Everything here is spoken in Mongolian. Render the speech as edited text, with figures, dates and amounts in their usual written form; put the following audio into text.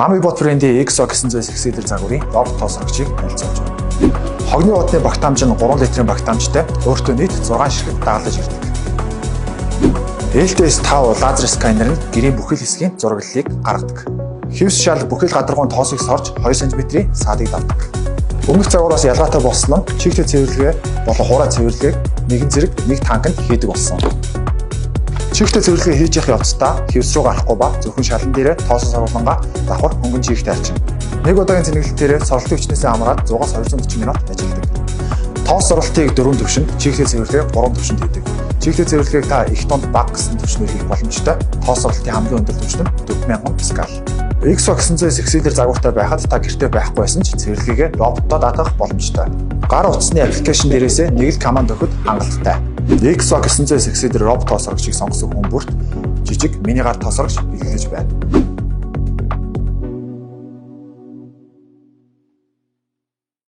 Amibot брендийн XO 900 загварын робот тоосрогчийг танилцуулж байна. Хогны удны багтаамж нь 3 литрийн багтаамжтай, өөртөө нийт 6 ширхэг дагалдаж ирдэг. LTS5 лазер сканер нь гэрийн бүхэл хэсгийн зураглалыг гаргадаг. Хевс шал бүхэл гадаргуун тоосыг сорж 2 см-ийн саадыг давдаг. Өмнөх загвараас ялгаатай болсон нь чигтэй цэвэрлэгээ болон хураа цэвэрлэгийг нэгэн зэрэг нэг танкнд хийдэг болсон. Чигтэй цэвэрлэгээ хийж явах явцдаа хевс рүү гарахгүй ба зөвхөн шалан дээрээ тоосоо саруулангаа давхар хөнгөн чигтэй арчин. Нэг удаагийн цэнэглэлтээр соролтын хүчнээс хамраад 100-аас 240 минут ажилладаг. Тоос соролтыг 4 төвшөнд, чигтэй цэвэрлэгийг 3 төвшөнд хийдэг. Чигтэй цэвэрлэгийг та их тунд баг гэсэн төвшнөөр хийх боломжтой. Тоос соролтын хамгийн өндөр түвшин нь 4000 паскал. XO 900 загвартай байхад та гэртээ байхгүй байсан ч цэвэрлэгээ роботоо даатгах боломжтой. Гар утасны аппликейшн дээрээсээ нэг л команд өгөхөд хангалттай. XO 900 робот тоосрогчийг сонгосон хүн бүрт жижиг мини гар тоосрогч бэлгэлж байна.